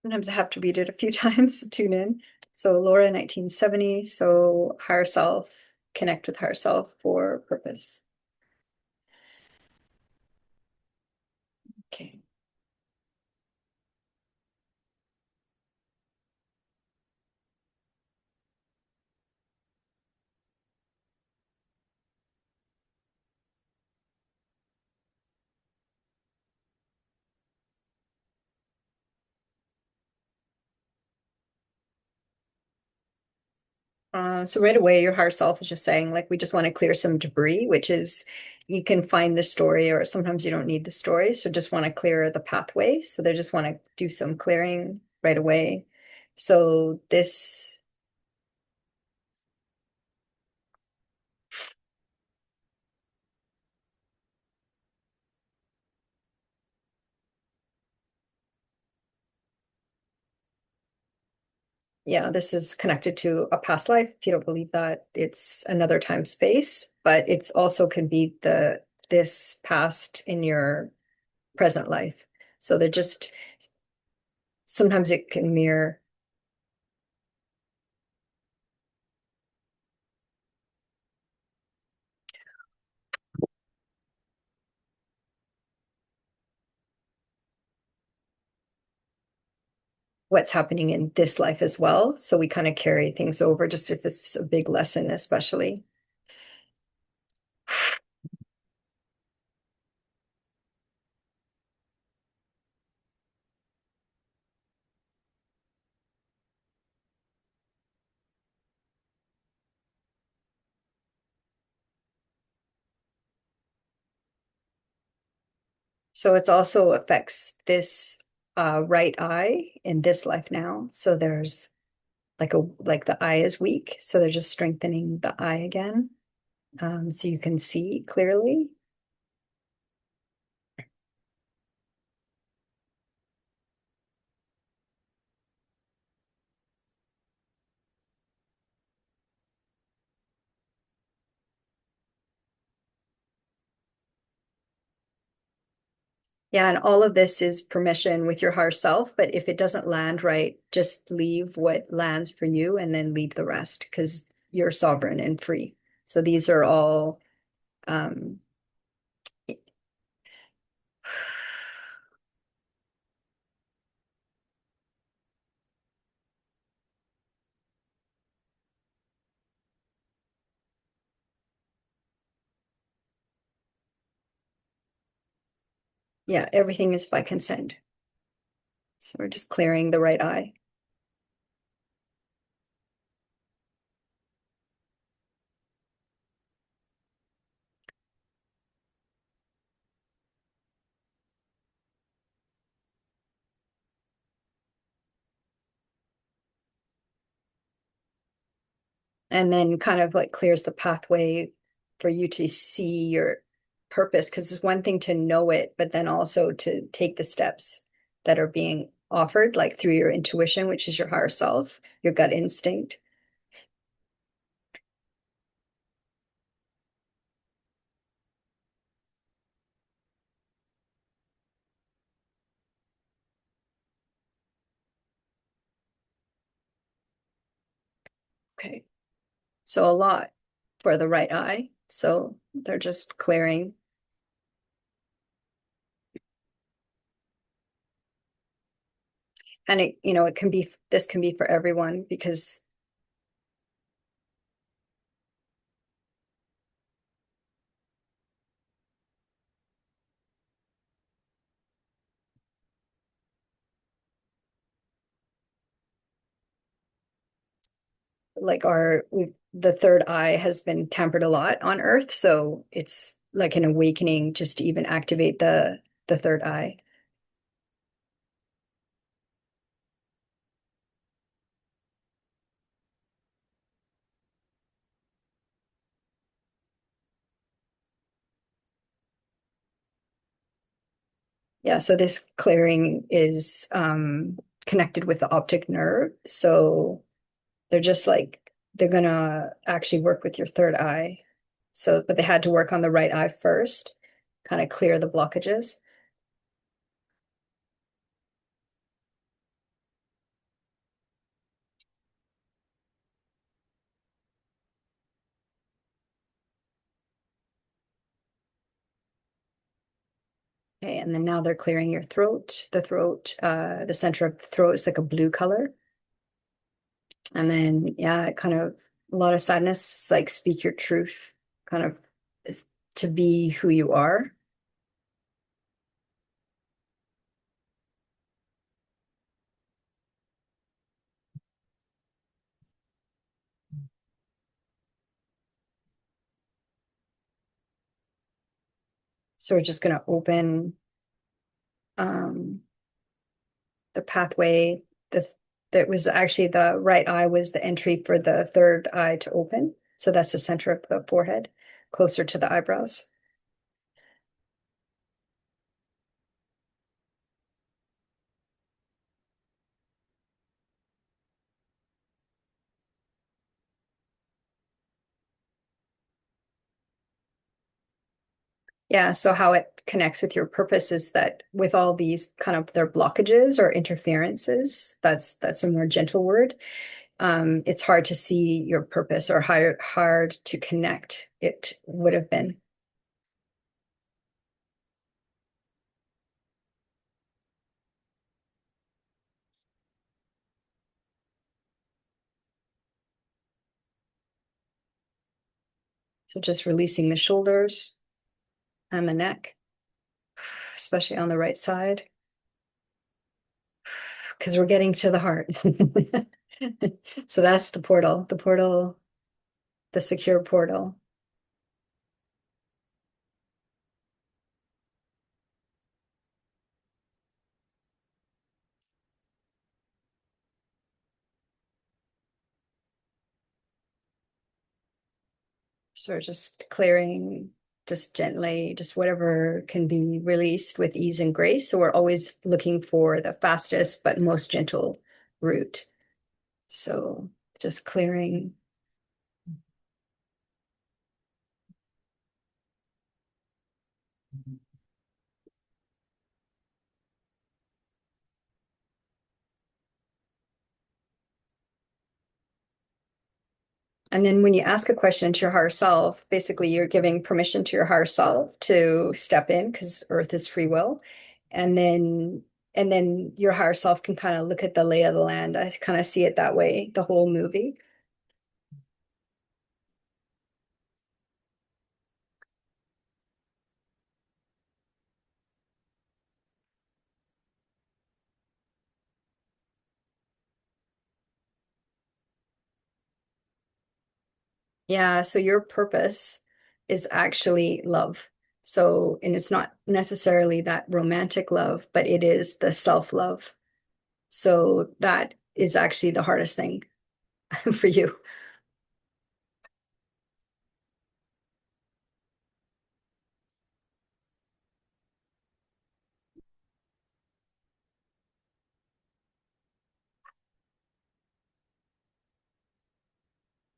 Sometimes I have to read it a few times to tune in. So Laura, 1970. So higher self, connect with higher self for purpose. Okay. So right away, your higher self is just saying, like, we just want to clear some debris, which is you can find the story, or sometimes you don't need the story. So just want to clear the pathway. So they just want to do some clearing right away. So this, yeah, this is connected to a past life. If you don't believe that, it's another time space, but it's also can be this past in your present life. So they're just sometimes it can mirror what's happening in this life as well. So we kind of carry things over, just if it's a big lesson, especially. So it's also affects this right eye in this life now. So there's like the eye is weak. So they're just strengthening the eye again. So you can see clearly. Yeah, and all of this is permission with your higher self. But if it doesn't land right, just leave what lands for you and then leave the rest because you're sovereign and free. So these are all, um, yeah, everything is by consent. So we're just clearing the right eye. And then kind of like clears the pathway for you to see your purpose. Because it's one thing to know it, but then also to take the steps that are being offered, like through your intuition, which is your higher self, your gut instinct. Okay. So a lot for the right eye. So they're just clearing. And it can be, this can be for everyone because like the third eye has been tampered a lot on Earth. So it's like an awakening just to even activate the third eye. Yeah, so this clearing is connected with the optic nerve. So they're just like they're gonna actually work with your third eye. So, but they had to work on the right eye first, kind of clear the blockages. Okay, and then now they're clearing your throat. The throat, the center of the throat is like a blue color. And then, yeah, it kind of a lot of sadness. It's like speak your truth, kind of to be who you are. So we're just going to open um, the pathway. The that was actually the right eye was the entry for the third eye to open. So that's the center of the forehead, closer to the eyebrows. Yeah, so how it connects with your purpose is that with all these kind of their blockages or interferences, that's a more gentle word. It's hard to see your purpose or hard to connect. It would have been. So just releasing the shoulders and the neck, especially on the right side, because we're getting to the heart. So that's the portal, the secure portal. So just clearing, just gently, just whatever can be released with ease and grace. So we're always looking for the fastest but most gentle route. So just clearing. And then when you ask a question to your higher self, basically you're giving permission to your higher self to step in because Earth is free will. And then your higher self can kind of look at the lay of the land. I kind of see it that way, the whole movie. Yeah, so your purpose is actually love. So, and it's not necessarily that romantic love, but it is the self-love. So that is actually the hardest thing for you.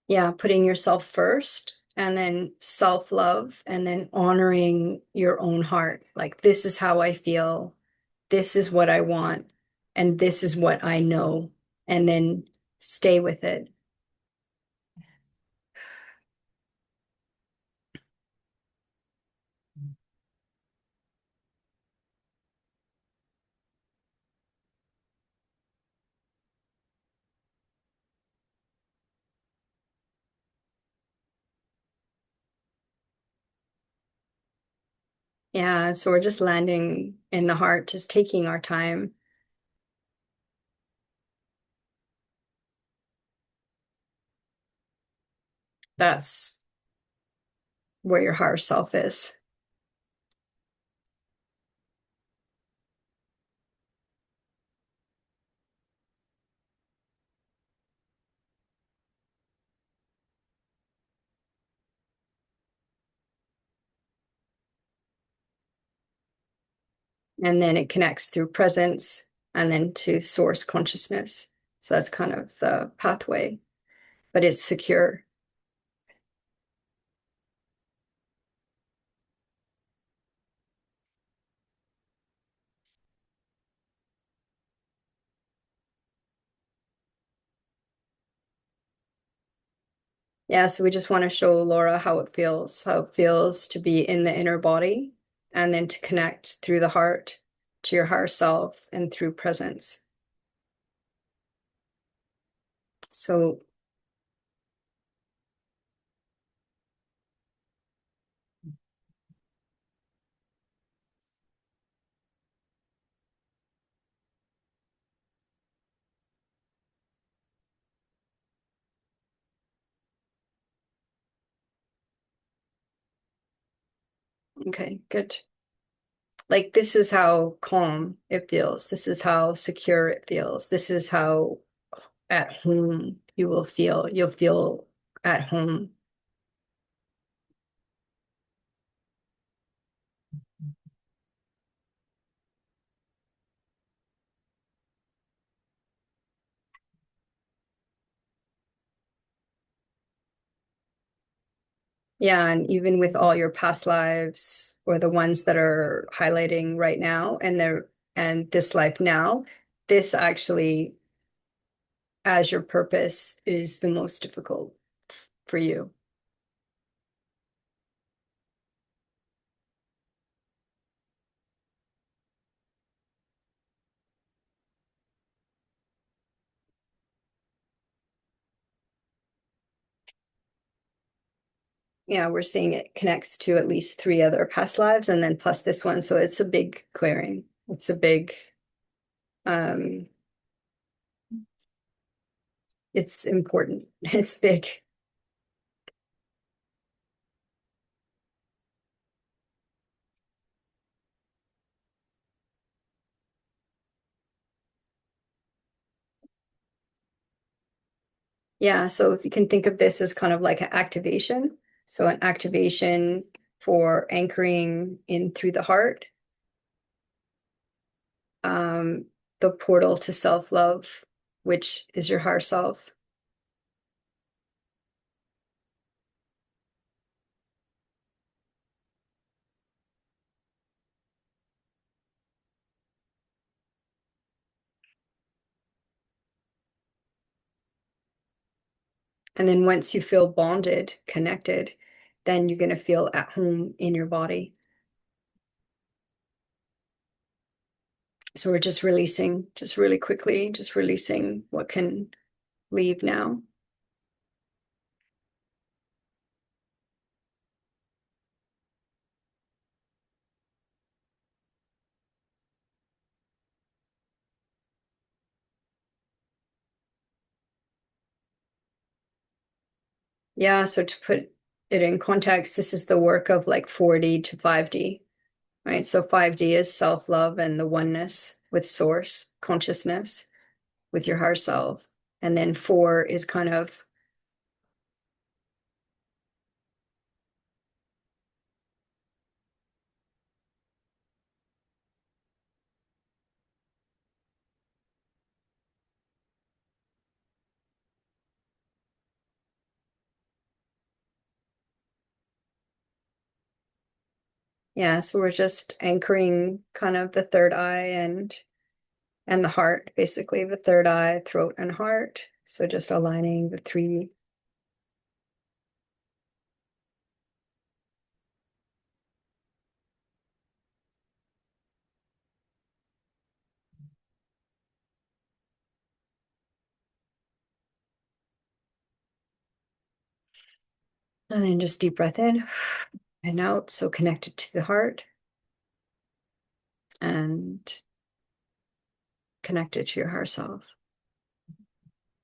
Yeah, putting yourself first and then self-love and then honoring your own heart. Like, this is how I feel. This is what I want. And this is what I know. And then stay with it. Yeah. So we're just landing in the heart, just taking our time. That's where your higher self is. And then it connects through presence and then to source consciousness. So that's kind of the pathway, but it's secure. Yeah, so we just want to show Laura how it feels to be in the inner body and then to connect through the heart to your higher self and through presence. So okay, good. Like this is how calm it feels. This is how secure it feels. This is how at home you will feel. You'll feel at home. Yeah, and even with all your past lives or the ones that are highlighting right now and this life now, this actually as your purpose is the most difficult for you. Yeah, we're seeing it connects to at least three other past lives and then plus this one. So it's a big clearing. It's a big, um, it's important. It's big. Yeah, so if you can think of this as kind of like an activation. So an activation for anchoring in through the heart, um, the portal to self-love, which is your higher self. And then once you feel bonded, connected, then you're going to feel at home in your body. So we're just releasing, just really quickly, just releasing what can leave now. Yeah, so to put it in context, this is the work of like 4D to 5D, right? So 5D is self-love and the oneness with source, consciousness with your higher self. And then 4 is kind of, yeah, so we're just anchoring kind of the third eye and the heart, basically the third eye, throat, and heart. So just aligning the three. And then just deep breath in and out. So connected to the heart and connected to your higher self.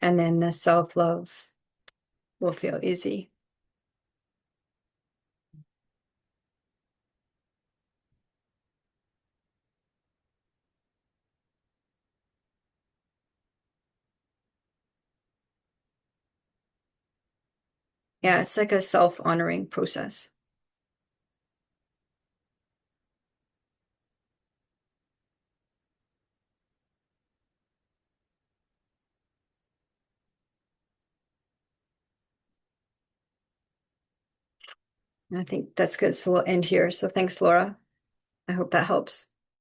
And then the self-love will feel easy. Yeah, it's like a self-honoring process. And I think that's good. So we'll end here. So thanks, Laura. I hope that helps.